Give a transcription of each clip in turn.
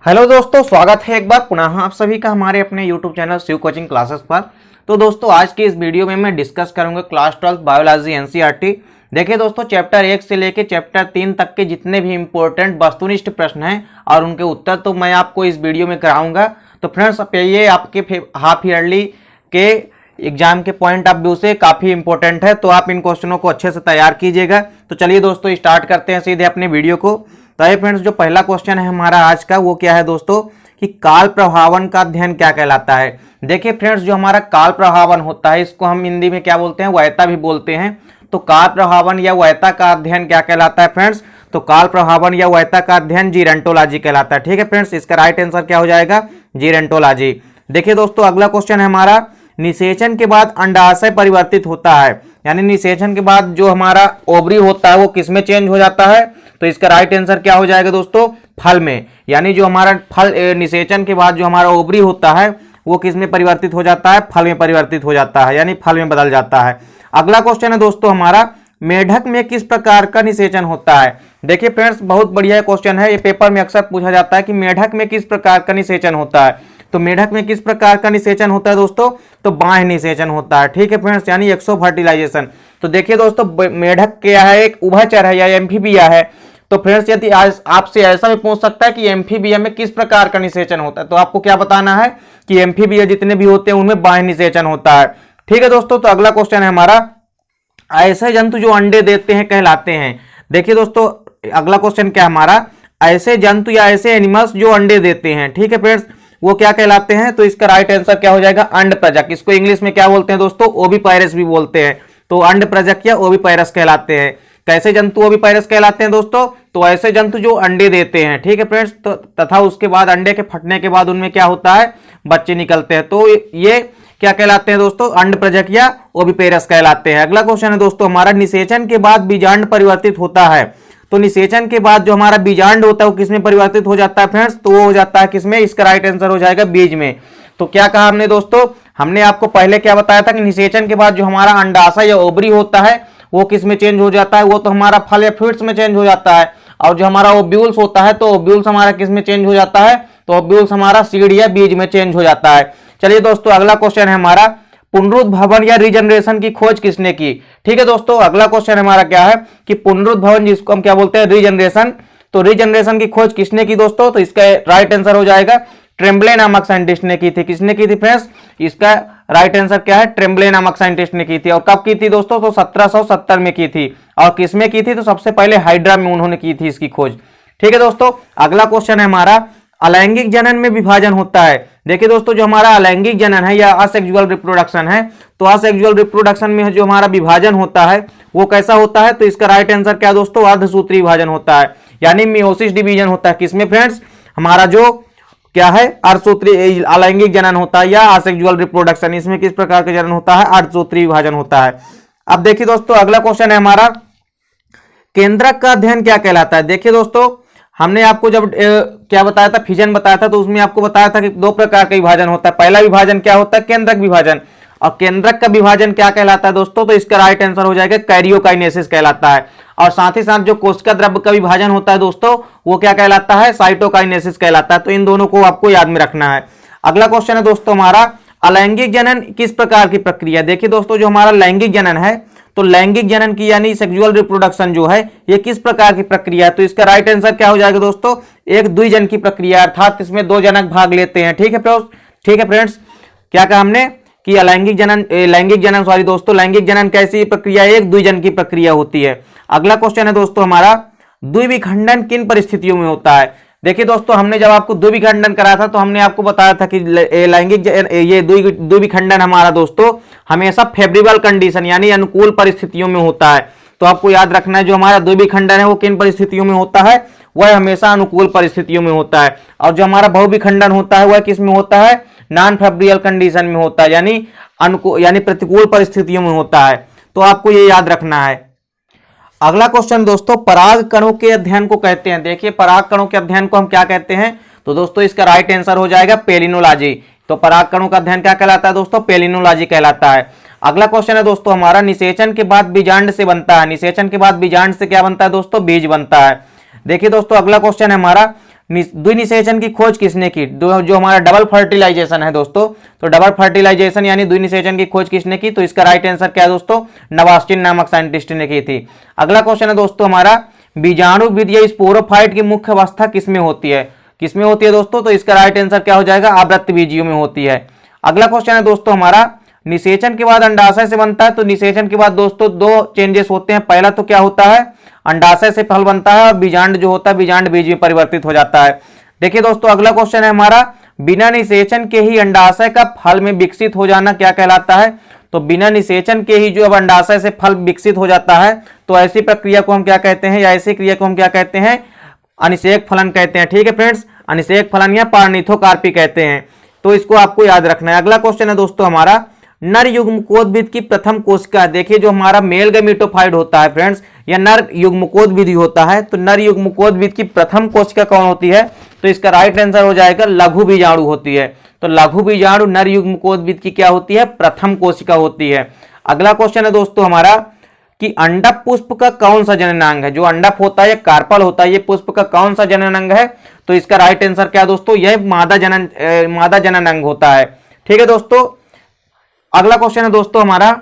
Hello दोस्तों, स्वागत है एक बार पुनः आप सभी का हमारे अपने YouTube channel Shiv coaching classes पर। तो दोस्तों आज की इस वीडियो में मैं डिस्कस करूंगा क्लास 12 बायोलॉजी एनसीईआरटी। देखिए दोस्तों, चैप्टर 1 से लेकर चैप्टर 3 तक के जितने भी इंपॉर्टेंट वस्तुनिष्ठ प्रश्न हैं और उनके उत्तर तो मैं आपको इस वीडियो में कराऊंगा। तो फ्रेंड्स, ये आपके हाफ ईयरली के एग्जाम के पॉइंट ऑफ व्यू से काफ़ी इंपॉर्टेंट है, तो आप इन क्वेश्चनों को अच्छे से तैयार कीजिएगा। तो चलिए दोस्तों स्टार्ट करते हैं सीधे अपने वीडियो को। तो ये फ्रेंड्स, जो पहला क्वेश्चन है हमारा आज का वो क्या है दोस्तों कि काल प्रभावन का अध्ययन क्या कहलाता है। देखिए फ्रेंड्स, जो हमारा काल प्रभावन होता है इसको हम हिंदी में क्या बोलते हैं, वैता भी बोलते हैं। तो काल प्रभावन या वैता का अध्ययन क्या कहलाता है फ्रेंड्स, तो काल प्रभावन या वैता का अध्ययन जीरेंटोलॉजी कहलाता है। ठीक है फ्रेंड्स, इसका राइट आंसर क्या हो जाएगा, जीरेंटोलॉजी। देखिए दोस्तों, अगला क्वेश्चन है हमारा, निषेचन के बाद अंडाशय परिवर्तित होता है, यानी निषेचन के बाद जो हमारा ओवरी होता है वो किसमें चेंज हो जाता है। तो इसका राइट आंसर क्या हो जाएगा दोस्तों, फल में। यानी जो हमारा फल निषेचन के बाद जो हमारा ओवरी होता है वो किसमें परिवर्तित हो जाता है, फल में परिवर्तित हो जाता है, यानी फल में बदल जाता है। अगला क्वेश्चन है दोस्तों हमारा, मेढक में किस प्रकार का निषेचन होता है। देखिए फ्रेंड्स, बहुत बढ़िया क्वेश्चन है, ये पेपर में अक्सर पूछा जाता है कि मेढक में किस प्रकार का निषेचन होता है। तो मेढक में किस प्रकार का निषेचन होता है दोस्तों, तो बाह्य निषेचन होता है। ठीक है फ्रेंड्स, यानी एक्सो फर्टिलाइजेशन। तो देखिए दोस्तों, मेढक क्या है, एक उभयचर है या एम्फीबिया है। तो फ्रेंड्स, यदि आपसे ऐसा भी पूछ सकता है कि एम्फीबिया में किस प्रकार का निषेचन होता है, तो आपको क्या बताना है कि एम्फीबिया जितने भी होते हैं उनमें बाह्य निषेचन होता है। ठीक है दोस्तों, तो अगला क्वेश्चन है हमारा, ऐसे जंतु जो अंडे देते हैं कहलाते हैं। देखिए दोस्तों, अगला क्वेश्चन क्या है हमारा, ऐसे जंतु या ऐसे एनिमल्स जो अंडे देते हैं, ठीक है फ्रेंड्स, वो क्या कहलाते हैं। तो इसका राइट आंसर क्या हो जाएगा, अंडप्रजक। इसको इंग्लिश में क्या बोलते हैं दोस्तों, ओविपाइरस भी बोलते हैं। तो अंडप्रजक या ओविपाइरस कहलाते हैं। कैसे जंतु ओविपाइरस कहलाते हैं दोस्तों, तो ऐसे जंतु जो अंडे देते हैं। ठीक है फ्रेंड्स, तो तथा उसके बाद अंडे के फटने के बाद उनमें क्या होता है, बच्चे निकलते हैं। तो ये क्या कहलाते हैं दोस्तों, अंडप्रजक या ओविपेरस कहलाते हैं। अगला क्वेश्चन है दोस्तों हमारा, निषेचन के बाद बीजांड परिवर्तित होता है। तो निषेचन के बाद जो हमारा बीजांड होता है वो किसमें परिवर्तित हो जाता है फ्रेंड्स, तो वो हो जाता है किसमें, इसका राइट आंसर हो जाएगा बीज में। तो क्या कहा हमने दोस्तों, हमने आपको पहले क्या बताया था कि निषेचन के बाद जो हमारा अंडाशय या ओवरी होता है वो किसमें चेंज हो जाता है, वो तो हमारा फल या फ्रूट्स में चेंज हो जाता है। और जो हमारा ओव्यूल्स होता है तो ओव्यूल्स हमारा किसमें चेंज हो जाता है, तो ओव्यूल्स हमारा सीड या बीज में चेंज हो जाता है। चलिए दोस्तों, अगला क्वेश्चन है हमारा, पुनरुद्भवन या रीजनरेशन की खोज किसने की। ठीक है दोस्तों, अगला क्वेश्चन हमारा क्या है कि पुनरुद्भवन, जिसको हम क्या बोलते हैं, रीजनरेशन। तो रीजनरेशन की खोज किसने की दोस्तों, तो इसका राइट आंसर हो जाएगा ट्रेम्बले नामक साइंटिस्ट ने की थी। किसने की थी फ्रेंड्स, इसका राइट आंसर क्या है, ट्रेम्बले नामक साइंटिस्ट ने की थी। और कब की थी दोस्तों, तो 1770 में की थी। और किसमें की थी, तो सबसे पहले हाइड्रा में उन्होंने की थी इसकी खोज। ठीक है दोस्तों, अगला क्वेश्चन है हमारा, अलैंगिक जनन में विभाजन होता है। देखिए दोस्तों, जो हमारा अलैंगिक जनन है या असेक्सुअल रिप्रोडक्शन है, तो असेक्सुअल रिप्रोडक्शन में जो हमारा विभाजन होता है वो कैसा होता है, तो इसका राइट आंसर क्या दोस्तों, अर्धसूत्री विभाजन होता है, यानी मियोसिस डिवीजन होता है। किसमें फ्रेंड्स, हमारा जो क्या है, अर्धसूत्री अलैंगिक जनन होता है या असेक्सुअल रिप्रोडक्शन, इसमें किस प्रकार का जनन होता है, अर्धसूत्री विभाजन होता है। अब देखिए दोस्तों, अगला क्वेश्चन है हमारा, केंद्रक का अध्ययन क्या कहलाता है। देखिए दोस्तों, हमने आपको जब क्या बताया था, फिजन बताया था, तो उसमें आपको बताया था कि दो प्रकार का विभाजन होता है। पहला विभाजन क्या होता है, केंद्रक विभाजन। और केंद्रक का विभाजन क्या कहलाता है दोस्तों, तो इसका राइट आंसर हो जाएगा कैरियोकाइनेसिस कहलाता है। और साथ ही साथ जो कोशिका द्रव्य का विभाजन होता है दोस्तों, वो क्या कहलाता है, साइटोकाइनेसिस कहलाता है। तो इन दोनों को आपको याद में रखना है। अगला क्वेश्चन है दोस्तों हमारा, अलैंगिक जनन किस प्रकार की प्रक्रिया। देखिए दोस्तों, जो हमारा लैंगिक जनन है, तो लैंगिक जनन की यानी सेक्सुअल रिप्रोडक्शन जो है ये किस प्रकार की प्रक्रिया है, तो इसका राइट आंसर क्या हो जाएगा दोस्तों, एक द्विजन की प्रक्रिया, अर्थात इसमें दो जनक भाग लेते हैं। ठीक है फ्रेंड्स, क्या कहा हमने कि लैंगिक जनन कैसी प्रक्रिया, एक द्विजन की प्रक्रिया होती है। अगला क्वेश्चन है दोस्तों हमारा, द्विविखंडन किन परिस्थितियों में होता है। देखिए दोस्तों, हमने जब आपको द्विविखंडन कराया था तो हमने आपको बताया था कि ये द्विविखंडन हमारा दोस्तों हमेशा फेवरेबल कंडीशन यानी अनुकूल परिस्थितियों में होता है। तो आपको याद रखना है, जो हमारा द्विविखंडन है वो किन परिस्थितियों में होता है, वह हमेशा अनुकूल परिस्थितियों में होता है। और जो हमारा बहुविखंडन होता है वह किस में होता है, नॉन फेवरेबल कंडीशन में होता है, यानी प्रतिकूल परिस्थितियों में होता है। तो आपको ये याद रखना है। अगला क्वेश्चन दोस्तों, पराग कणों के अध्ययन को कहते हैं। देखिए, पराग कणों के अध्ययन को हम क्या कहते हैं, तो दोस्तों इसका राइट आंसर हो जाएगा पेलिनोलॉजी। तो पराग कणों का अध्ययन क्या कहलाता है दोस्तों, पेलिनोलॉजी कहलाता है। अगला क्वेश्चन है दोस्तों हमारा, निषेचन के बाद बीजांड से बनता है। निषेचन के बाद बीजांड से क्या बनता है दोस्तों, बीज बनता है। देखिए दोस्तों, अगला क्वेश्चन है हमारा, द्विनिषेचन की खोज किसने की? जो हमारा डबल फर्टिलाइजेशन है दोस्तों, तो डबल फर्टिलाइजेशन यानी द्विनिषेचन की खोज किसने की? तो इसका राइट आंसर क्या है दोस्तों? नवास्टिन नामक साइंटिस्ट ने की थी। अगला क्वेश्चन है दोस्तों हमारा, बीजाणुविद या स्पोरोफाइट की मुख्य अवस्था किसमें होती है? किसमें होती है दोस्तों? तो इसका राइट आंसर क्या हो जाएगा? आवृत्तबीजियों में होती है। अगला क्वेश्चन है दोस्तों हमारा, निषेचन के बाद अंडाशय से बनता है। तो निषेचन के बाद दोस्तों दो चेंजेस होते हैं। पहला तो क्या होता है? अंडाशय से फल बनता है और बीजांड जो होता है बीजांड बीज में परिवर्तित हो जाता है। देखिए दोस्तों अगला क्वेश्चन है हमारा, बिना निषेचन के ही अंडाशय का फल में विकसित हो जाना क्या कहलाता है? तो बिना निषेचन के ही जो अब अंडाशय से फल विकसित हो जाता है, तो ऐसी प्रक्रिया को हम क्या कहते हैं, या ऐसी क्रिया को हम क्या कहते हैं? अनिषेक फलन कहते हैं। ठीक है फ्रेंड्स, अनिषेक फलन या पार्निथोकार्पी कहते हैं। तो इसको आपको याद रखना है। अगला क्वेश्चन है दोस्तों हमारा, नर युग्मकोद्भिद की प्रथम कोशिका। देखिए जो हमारा मेल गैमेटोफाइट होता है फ्रेंड्स, या नर युग्मकोद्भिद होता है, तो नर युग्मकोद्भिद की प्रथम कोशिका कौन होती है? तो इसका राइट आंसर हो जाएगा लघु बीजाणु होती है। तो लघु बीजाणु नर युग्मकोद्भिद की क्या होती है? प्रथम कोशिका होती है। अगला क्वेश्चन है दोस्तों हमारा, कि अंडक पुष्प का कौन सा जननांग है? जो अंडक होता है, कार्पल होता है, ये पुष्प का कौन सा जननांग है? तो इसका राइट आंसर क्या दोस्तों? यह मादा जननांग होता है। ठीक है दोस्तों, अगला क्वेश्चन है दोस्तों हमारा,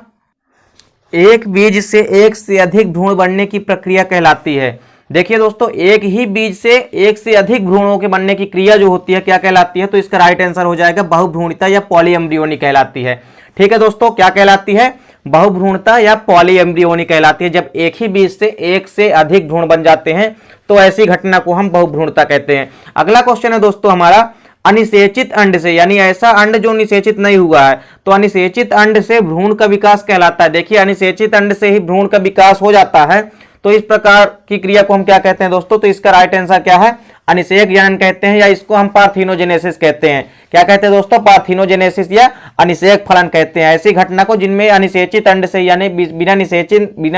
एक बीज से एक से अधिक भ्रूण बनने की प्रक्रिया कहलाती है। देखिए दोस्तों, एक ही बीज से एक से अधिक भ्रूणों के बनने की क्रिया जो होती है क्या कहलाती है? तो इसका राइट आंसर हो जाएगा बहुभ्रूणिता या पॉलीएम्ब्रियोनी कहलाती है। ठीक है दोस्तों, क्या कहलाती है? बहुभ्रूणता या पॉलीएम्ब्रियोनी कहलाती है। जब एक ही बीज से एक से अधिक भ्रूण बन जाते हैं तो ऐसी घटना को हम बहुभ्रूणता कहते हैं। अगला क्वेश्चन है दोस्तों हमारा, अनिषेचित अंड से, यानी ऐसा अंड जो निषेचित नहीं हुआ है, तो अनिषेचित अंड से भ्रूण का विकास कहलाता है। देखिए अनिषेचित अंड से ही भ्रूण का विकास हो जाता है, तो इस प्रकार की क्रिया को हम क्या कहते हैं दोस्तों? तो इसका राइट आंसर क्या है? अनिषेक जनन कहते हैं, या इसको हम पार्थिनोजेनेसिस कहते हैं। क्या कहते हैं दोस्तों? पार्थिनोजेनेसिस या अनिषेक फलन कहते हैं ऐसी घटना को जिनमें अनिषेचित अंड से, यानी बिना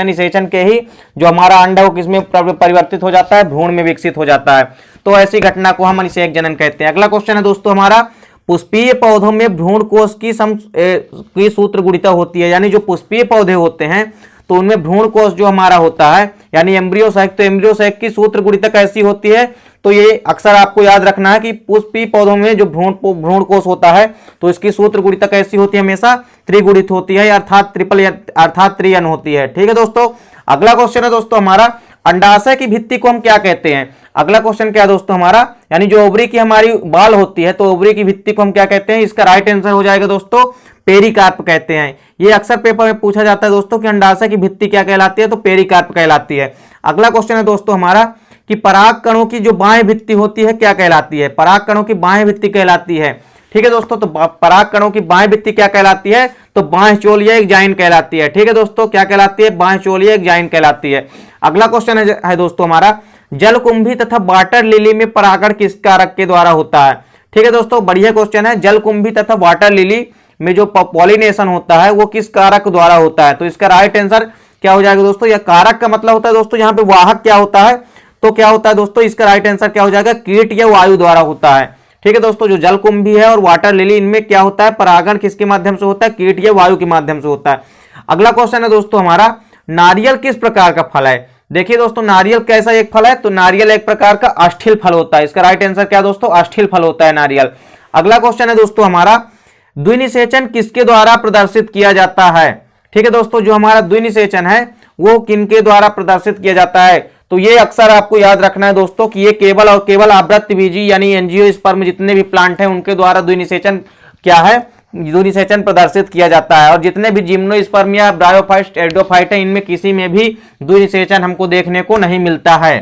निषेचन के ही जो हमारा अंड है वो किसमें परिवर्तित हो जाता है? भ्रूण में विकसित हो जाता है। तो ऐसी घटना को हम अनिषेक जनन कहते हैं। अगला क्वेश्चन है दोस्तों हमारा, पुष्पीय पौधों में भ्रूण कोश की सूत्रगुणिता होती है। यानी जो पुष्पीय पौधे होते हैं तो उनमें भ्रूण कोश जो हमारा होता है, यानी एम्ब्रियो सैक, तो एम्ब्रियो सैक की सूत्रगुणिता कैसी होती है? तो ये अक्सर आपको याद रखना है कि पुष्पीय पौधों में जो भ्रूण कोश होता है तो इसकी सूत्रगुणिता कैसी होती है? हमेशा त्रिगुणित होती है, अर्थात अर्थात त्रियन होती है। ठीक है दोस्तों, अगला क्वेश्चन है दोस्तों हमारा, अंडाशय की भित्ति को हम क्या कहते हैं? अगला क्वेश्चन क्या है दोस्तों हमारा, यानी जो ओवरी की हमारी बाल होती है तो ओवरी की भित्ति को हम क्या कहते हैं? इसका राइट आंसर हो जाएगा दोस्तों पेरिकार्प कहते हैं। ये अक्सर पेपर में पूछा जाता है दोस्तों कि अंडाशय की भित्ति क्या कहलाती है? तो पेरिकार्प कहलाती है। अगला क्वेश्चन है दोस्तों हमारा, कि पराग कणों की जो बाह्य भित्ति होती है क्या कहलाती है? पराग कणों की बाह्य भित्ति कहलाती है। ठीक है दोस्तों, तो पराग कणों की बाह्य भित्ति क्या कहलाती है? तो बाह्य चोलिया एग्जाइन कहलाती है। ठीक है दोस्तों, क्या कहलाती है? बाह्य चोलिया एग्जाइन कहलाती है। अगला क्वेश्चन है दोस्तों हमारा, जलकुंभी तथा वाटर लिली में परागण किस कारक के द्वारा होता है? ठीक है दोस्तों, बढ़िया क्वेश्चन है। जलकुंभी तथा वाटर लिली में जो पॉलिनेशन होता है वो किस कारक द्वारा होता है? तो इसका राइट आंसर क्या हो जाएगा दोस्तों? या कारक का मतलब होता है दोस्तों यहाँ पे वाहक क्या होता है? तो क्या होता है दोस्तों? इसका राइट आंसर क्या हो जाएगा? कीट या वायु द्वारा होता है। ठीक है दोस्तों, जो जलकुंभी है और वाटर लिली, इनमें क्या होता है? परागण किसके माध्यम से होता है? कीट या वायु के माध्यम से होता है। अगला क्वेश्चन है दोस्तों हमारा, नारियल किस प्रकार का फल है? देखिए दोस्तों, नारियल कैसा एक फल है? तो नारियल एक प्रकार का अस्थिल फल होता है। इसका राइट आंसर क्या दोस्तों? अस्थिल फल होता है नारियल। अगला क्वेश्चन है दोस्तों हमारा, द्विनिषेचन किसके द्वारा प्रदर्शित किया जाता है? ठीक है दोस्तों, जो हमारा द्विनिषेचन है वो किनके द्वारा प्रदर्शित किया जाता है? तो ये अक्सर आपको याद रखना है दोस्तों कि ये केवल और केवल आवृत्तबीजी यानी एंजियोस्पर्म जितने भी प्लांट हैं उनके द्वारा द्विनिषेचन क्या है? द्विनिषेचन प्रदर्शित किया जाता है। और जितने भी जिम्नोस्पर्म या ब्रायोफाइट, एडोफाइट है, इनमें किसी में भी द्विनिषेचन हमको देखने को नहीं मिलता है।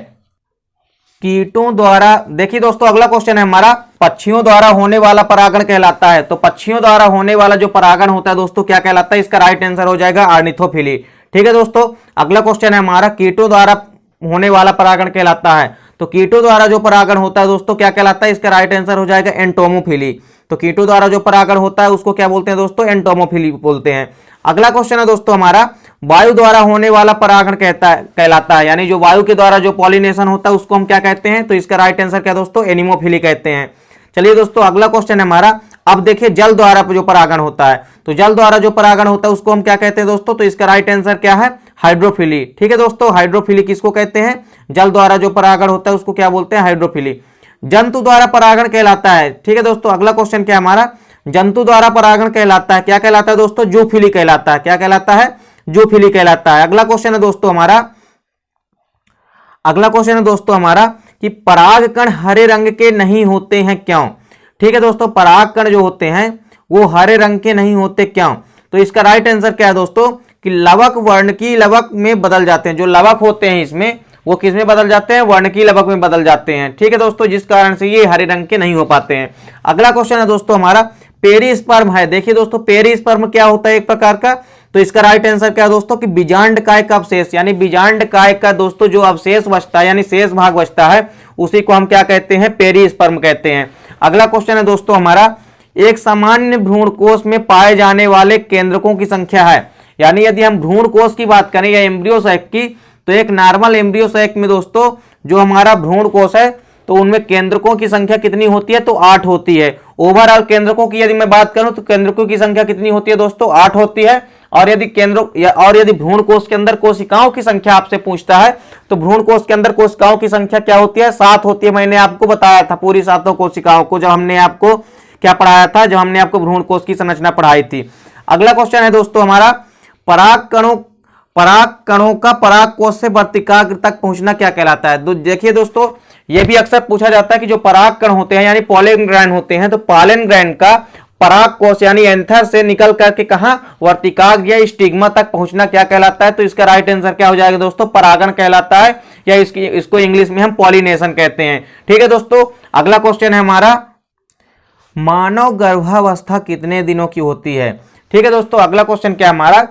कीटों द्वारा, देखिए दोस्तों अगला क्वेश्चन है हमारा, पक्षियों द्वारा होने वाला परागण कहलाता है। तो पक्षियों द्वारा होने वाला जो परागण होता है दोस्तों क्या कहलाता है? इसका राइट आंसर हो जाएगा ऑर्निथोफिली। ठीक है दोस्तों, अगला क्वेश्चन है हमारा, कीटों द्वारा होने वाला परागण कहलाता है। तो कीटों द्वारा जो परागण होता है दोस्तों क्या कहलाता है? इसका राइट आंसर हो जाएगा एंटोमोफिली। तो कीटों द्वारा जो परागण होता है उसको क्या बोलते हैं दोस्तों? एंटोमोफिली बोलते हैं। अगला क्वेश्चन है दोस्तों हमारा, वायु द्वारा होने वाला परागण कहलाता है। यानी जो वायु के द्वारा जो पॉलिनेशन होता है उसको हम क्या कहते हैं? तो इसका राइट आंसर क्या दोस्तों? एनिमोफिली कहते हैं। चलिए दोस्तों, अगला क्वेश्चन है हमारा, अब देखिए जल द्वारा जो परागण होता है, तो जल द्वारा जो परागण होता है उसको हम क्या कहते हैं दोस्तों? तो इसका राइट आंसर क्या है? हाइड्रोफिली। ठीक है दोस्तों, हाइड्रोफिली किसको कहते हैं? जल द्वारा जो परागण होता है उसको क्या बोलते हैं? हाइड्रोफिली। जंतु द्वारा परागण कहलाता है। ठीक है दोस्तों, अगला क्वेश्चन क्या है हमारा, जंतु द्वारा परागण कहलाता है, क्या कहलाता है दोस्तों, जूफिली कहलाता है। क्या कहलाता है, जूफिली कहलाता है। अगला क्वेश्चन है दोस्तों हमारा, अगला क्वेश्चन है दोस्तों हमारा कि परागकण हरे रंग के नहीं होते हैं क्यों। ठीक है दोस्तों, परागकण जो होते हैं वो हरे रंग के नहीं होते क्यों। तो इसका राइट आंसर क्या है दोस्तों कि लवक वर्णकी लवक में बदल जाते हैं। जो लवक होते हैं इसमें वो किस में बदल जाते हैं, वर्णकी लवक में बदल जाते हैं। ठीक है दोस्तों, जिस कारण से ये हरे रंग के नहीं हो पाते हैं। अगला क्वेश्चन है दोस्तों हमारा पेरिस्पर्म है। देखिए दोस्तों, पेरिस्पर्म क्या होता है एक प्रकार का, तो इसका राइट आंसर क्या है दोस्तों कि बीजांड काय का अवशेष, यानी बीजांड काय का दोस्तों जो अवशेष बचता है यानी शेष भाग बचता है उसी को हम क्या कहते हैं, पेरिस्पर्म कहते हैं। अगला क्वेश्चन है दोस्तों हमारा, एक सामान्य भ्रूणकोश में पाए जाने वाले केंद्रकों की संख्या है। यानी यदि हम भ्रूणकोश की बात करें या एम्ब्रियो सैक की, तो एक नॉर्मल एम्ब्रियो सैक में दोस्तों जो हमारा भ्रूणकोश है तो उनमें केंद्रकों की संख्या कितनी होती है, तो 8 होती है। ओवरऑल केंद्रकों की यदि मैं बात करूं तो केंद्रकों की संख्या कितनी होती है दोस्तों, 8 होती है। और यदि भ्रूणकोश के अंदर कोशिकाओं की संख्या आपसे पूछता है तो भ्रूणकोश के अंदर कोशिकाओं की संख्या क्या होती है, 7 होती है। मैंने आपको बताया था पूरी 7 कोशिकाओं को जब हमने आपको क्या पढ़ाया था, जब हमने आपको भ्रूणकोश की संरचना पढ़ाई थी। अगला क्वेश्चन है दोस्तों हमारा, परागकणों का परागकोश से वर्तिकाग्र तक पहुंचना क्या कहलाता है। तो देखिए दोस्तों, यह भी अक्सर पूछा जाता है कि जो परागकण होते हैं यानी पॉलन ग्रैंड होते हैं, तो पॉलन ग्रैंड का परागकोश यानी एंथर से निकल करके कहां, वर्तिकाग्र या स्टिग्मा तक पहुंचना क्या कहलाता है। तो इसका राइट आंसर क्या हो जाएगा दोस्तों, परागण कहलाता है, या इसको इंग्लिश में हम पॉलिनेशन कहते हैं। ठीक है दोस्तों, अगला क्वेश्चन है हमारा, मानव गर्भावस्था कितने दिनों की होती है। ठीक है दोस्तों, अगला क्वेश्चन क्या है हमारा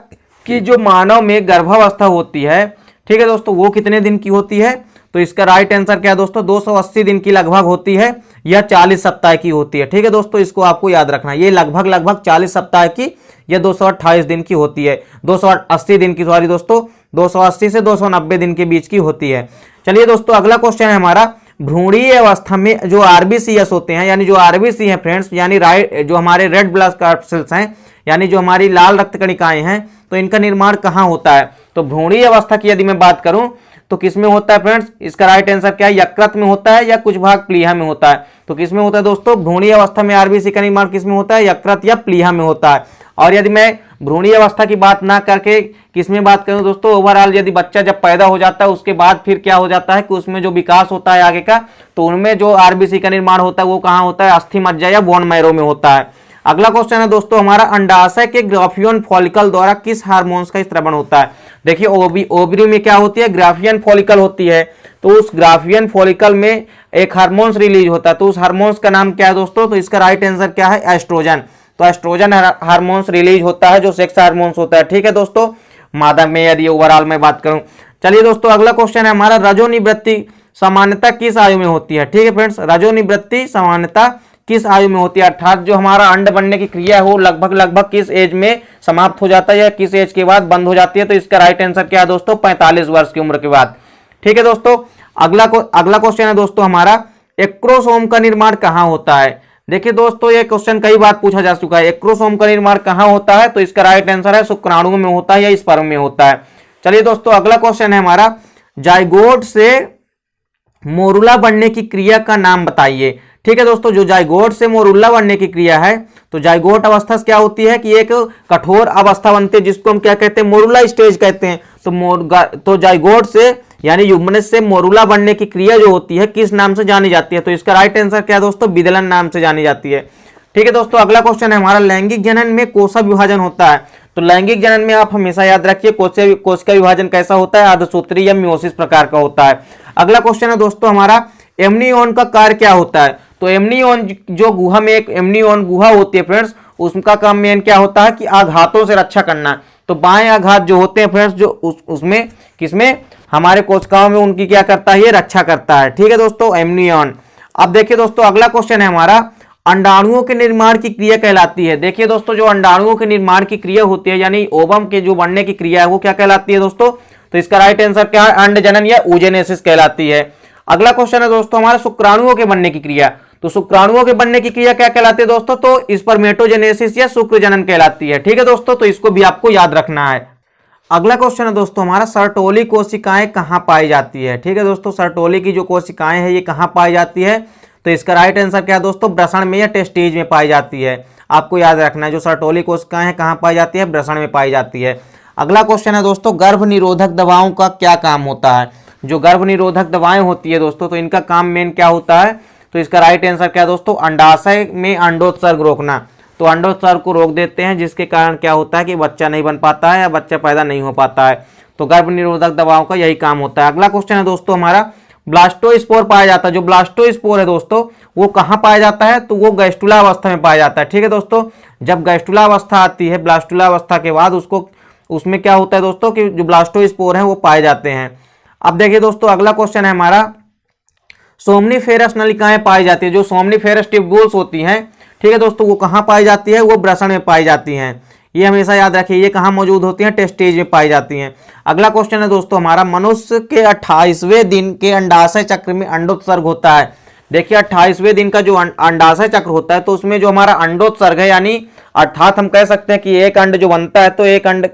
कि जो मानव में गर्भावस्था होती है, ठीक है दोस्तों, वो कितने दिन की होती है। तो इसका राइट आंसर क्या है दोस्तों, 280 दिन की लगभग होती है या 40 सप्ताह की होती है। ठीक है दोस्तों, इसको आपको याद रखना है, ये लगभग 40 सप्ताह की या 228 दिन की होती है, 280 दिन की, सॉरी दोस्तों 280 से 290 दिन के बीच की होती है। चलिए दोस्तों, अगला क्वेश्चन है हमारा, भ्रूणीय अवस्था में जो आरबीसीएस होते हैं, यानी जो आरबीसी हैं फ्रेंड्स, यानी जो हमारे रेड ब्लड कार्पसेल्स हैं, यानी जो हमारी लाल रक्त कणिकाएं हैं, तो इनका निर्माण कहाँ होता है। तो भ्रूणीय अवस्था की यदि मैं बात करूं तो किसमें होता है फ्रेंड्स, इसका राइट आंसर क्या है, यकृत में होता है या कुछ भाग प्लीहा में होता है। तो किसमें होता है दोस्तों, भ्रूणीय अवस्था में आरबीसी का निर्माण किसमें होता है, यकृत या प्लीहा में होता है। और यदि मैं भ्रूणीय अवस्था की बात ना करके किसमें बात करूं दोस्तों, ओवरऑल यदि बच्चा जब पैदा हो जाता है उसके बाद फिर क्या हो जाता है कि उसमें जो विकास होता है आगे का, तो उनमें जो आरबीसी का निर्माण होता है वो कहाँ होता है, अस्थि मज्जा या बोन मैरो में होता है। अगला क्वेश्चन है दोस्तों हमारा, अंडाशय के ग्राफियन फॉलिकल द्वारा किस हार्मोन्स का स्त्रवण होता है। देखिए ओवरी में क्या होती है, ग्राफियन फॉलिकल होती है, तो उस ग्राफियन फॉलिकल में एक हार्मोन्स रिलीज होता है, तो उस हार्मोन्स का नाम क्या है दोस्तों। तो इसका राइट आंसर क्या है, एस्ट्रोजन। तो एस्ट्रोजन हार्मोन्स रिलीज होता है जो सेक्स हार्मोन्स होता है। ठीक है दोस्तों, मादा में यदि ओवरऑल में बात करूं। चलिए दोस्तों, अगला क्वेश्चन है हमारा, रजोनिवृत्ति सामान्यता किस आयु में होती है। ठीक है फ्रेंड्स, रजोनिवृत्ति सामान्यता किस आयु में होती है, अर्थात जो हमारा अंड बनने की क्रिया है वो लगभग किस एज में समाप्त हो जाता है या किस एज के बाद बंद हो जाती है। तो इसका राइट आंसर क्या है दोस्तों, 45 वर्ष की उम्र के बाद। ठीक है दोस्तों, अगला क्वेश्चन है दोस्तों हमारा, एक्रोसोम का निर्माण कहाँ होता है। देखिए दोस्तों, ये क्वेश्चन कई बार पूछा जा चुका है, एक्रोसोम का निर्माण कहाँ होता है। तो इसका राइट आंसर है शुक्राणु में होता है या स्पर्म में होता है। चलिए दोस्तों, अगला क्वेश्चन है हमारा, जाइगोट से मोरुला बनने की क्रिया का नाम बताइए। ठीक है दोस्तों, जो जाइगोट से मोरुला बनने की क्रिया है, तो जाइगोट अवस्था क्या होती है कि एक कठोर अवस्था बनती है जिसको हम क्या कहते हैं, मोरुला स्टेज कहते हैं। तो जाइगोट से यानी युग्मनज से मोरुला बनने की क्रिया जो होती है किस नाम से जानी जाती है। तो इसका राइट आंसर क्या है दोस्तों, विदलन नाम से जानी जाती है। ठीक है दोस्तों, अगला क्वेश्चन है हमारा, लैंगिक जनन में कोशिका विभाजन होता है। तो लैंगिक जनन में आप हमेशा याद रखिए कोशिका विभाजन कैसा होता है, अर्धसूत्री या मियोसिस प्रकार का होता है। अगला क्वेश्चन है दोस्तों हमारा, एमनियोन का कार्य क्या होता है। तो एमनियोन जो गुहा में एक एमनियोन गुहा होती है फ्रेंड्स, उसका काम मेन क्या होता है कि आघातों से रक्षा करना। तो बाएं आघात जो होते हैं फ्रेंड्स, जो उसमें किसमें, हमारे कोशिकाओं में उनकी क्या करता है, ये रक्षा करता है। ठीक है दोस्तों, एमनियोन। अब देखिए दोस्तों, अगला क्वेश्चन है हमारा, अंडाणुओं के निर्माण की क्रिया कहलाती है। देखिए दोस्तों, जो अंडाणुओं के निर्माण की क्रिया होती है यानी ओवम के जो बनने की क्रिया है वो क्या कहलाती है दोस्तों। तो इसका राइट आंसर क्या है, अंडजनन या ऊजेनेसिस कहलाती है। अगला क्वेश्चन है दोस्तों हमारा, शुक्राणुओं के बनने की क्रिया। तो शुक्राणुओं के बनने की क्रिया क्या कहलाती है दोस्तों, तो स्पर्मेटोजेनेसिस या शुक्रजनन कहलाती है। ठीक है दोस्तों, तो इसको भी आपको याद रखना है। अगला क्वेश्चन है दोस्तों हमारा, सर्टोली कोशिकाएं कहां पाई जाती है। ठीक है दोस्तों, सर्टोली की जो कोशिकाएं हैं ये कहां पाई जाती है। तो इसका राइट आंसर क्या है दोस्तों, वृषण में या टेस्टिज में पाई जाती है। आपको याद रखना है जो सर्टोली कोशिकाएं हैं कहाँ पाई जाती है, वृषण में पाई जाती है। अगला क्वेश्चन है दोस्तों, गर्भ निरोधक दवाओं का क्या काम होता है। जो गर्भ निरोधक दवाएं होती है दोस्तों, तो इनका काम मेन क्या होता है, तो इसका राइट आंसर क्या है दोस्तों, अंडाशय में अंडोत्सर्ग रोकना। तो अंडोत्सर्ग को रोक देते हैं, जिसके कारण क्या होता है कि बच्चा नहीं बन पाता है या बच्चा पैदा नहीं हो पाता है। तो गर्भ निरोधक दवाओं का यही काम होता है। अगला क्वेश्चन है दोस्तों हमारा, ब्लास्टोस्पोर पाया जाता है। जो ब्लास्टोस्पोर है दोस्तों वो कहाँ पाया जाता है, तो वो गैस्ट्रुला अवस्था में पाया जाता है। ठीक है दोस्तों, जब गैस्ट्रुला अवस्था आती है, ब्लास्टुला अवस्था के बाद उसमें क्या होता है दोस्तों कि जो ब्लास्टोस्पोर हैं वो पाए जाते हैं। अब देखिए दोस्तों अगला क्वेश्चन है हमारा, सोमनीफेरस नलिकाएं पाई जाती है। जो सोमनीफेरस ट्यूब्यूल्स होती हैं, ठीक है दोस्तों, वो कहाँ पाई जाती है, वो वृषण में पाई जाती हैं। ये हमेशा याद रखिए, ये कहाँ मौजूद होती हैं, टेस्टेज में पाई जाती हैं। अगला क्वेश्चन है दोस्तों हमारा, मनुष्य के 28वें दिन के अंडाशय चक्र में अंडोत्सर्ग होता है। देखिए 28वें दिन का जो अंडाशय चक्र होता है, तो उसमें जो हमारा अंडोत्सर्ग है, यानी अर्थात हम कह सकते हैं कि एक अंड जो बनता है, तो एक अंड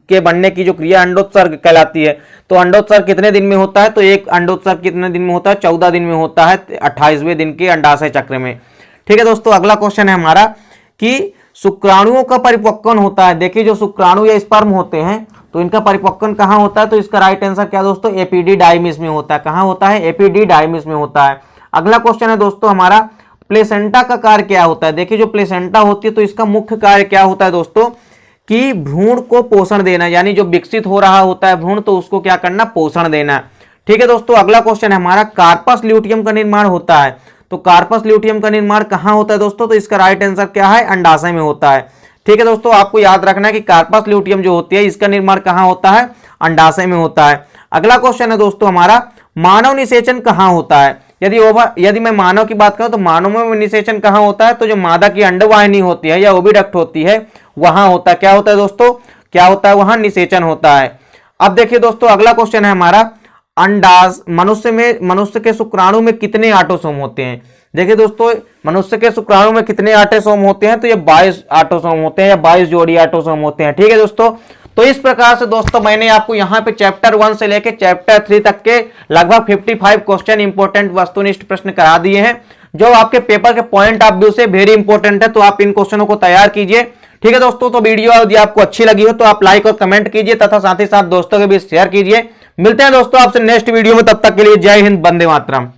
के बनने की जो क्रिया अंडोत्सर्ग कहलाती है। तो अंडोत्सर्ग कितने दिन में होता है, तो एक अंडोत्सर्ग कितने दिन में होता है, 14 दिन में होता है 28वें दिन के अंडाशय चक्र में। ठीक है दोस्तों, अगला क्वेश्चन है हमारा कि शुक्राणुओं का परिपक्वन होता है। देखिए जो शुक्राणु या स्पर्म होते हैं, तो इनका परिपक्वन कहाँ होता है, तो इसका राइट आंसर क्या दोस्तों, एपिडिडाइमिस में होता है। कहाँ होता है, एपिडिडाइमिस में होता है। अगला क्वेश्चन है दोस्तों हमारा, प्लेसेंटा का कार्य क्या होता है। देखिए जो प्लेसेंटा होती है, तो इसका मुख्य कार्य क्या होता है दोस्तों, कि भ्रूण को पोषण देना, यानी जो विकसित हो रहा होता है भ्रूण, तो उसको क्या करना, पोषण देना। ठीक है दोस्तों, अगला क्वेश्चन है हमारा, कार्पस ल्यूटियम का निर्माण होता है। तो कार्पस ल्यूटियम का निर्माण कहाँ होता है दोस्तों, तो इसका राइट आंसर क्या है, अंडाशय में होता है। ठीक है दोस्तों, आपको याद रखना है कि कार्पस ल्यूटियम जो होती है, इसका निर्माण कहाँ होता है, अंडाशय में होता है। अगला क्वेश्चन है दोस्तों हमारा, मानव निषेचन कहाँ होता है। यदि मैं मानव की बात करूं, तो मानव में निषेचन कहाँ होता है, तो जो मादा की अंडवाहिनी होती है या ओविडक्ट होती है, वहां होता है। क्या होता है दोस्तों, क्या होता है, वहां निषेचन होता है। अब देखिए दोस्तों अगला क्वेश्चन है हमारा, मनुष्य के शुक्राणु में कितने ऑटोसोम होते हैं। देखिए दोस्तों मनुष्य के शुक्राणु में कितने ऑटोसोम होते हैं, तो ये 22 ऑटोसोम होते हैं या 22 जोड़ी ऑटोसोम होते हैं। ठीक है दोस्तों, तो इस प्रकार से दोस्तों मैंने आपको यहाँ पे चैप्टर 1 से लेके चैप्टर 3 तक के लगभग 55 क्वेश्चन इंपॉर्टेंट वस्तुनिष्ठ प्रश्न करा दिए हैं, जो आपके पेपर के पॉइंट ऑफ व्यू से वेरी इंपॉर्टेंट है। तो आप इन क्वेश्चनों को तैयार कीजिए। ठीक है दोस्तों, तो वीडियो यदि आपको अच्छी लगी हो तो आप लाइक और कमेंट कीजिए तथा साथ ही साथ दोस्तों के बीच शेयर कीजिए। मिलते हैं दोस्तों आपसे नेक्स्ट वीडियो में, तब तक के लिए जय हिंद, वंदे मातरम।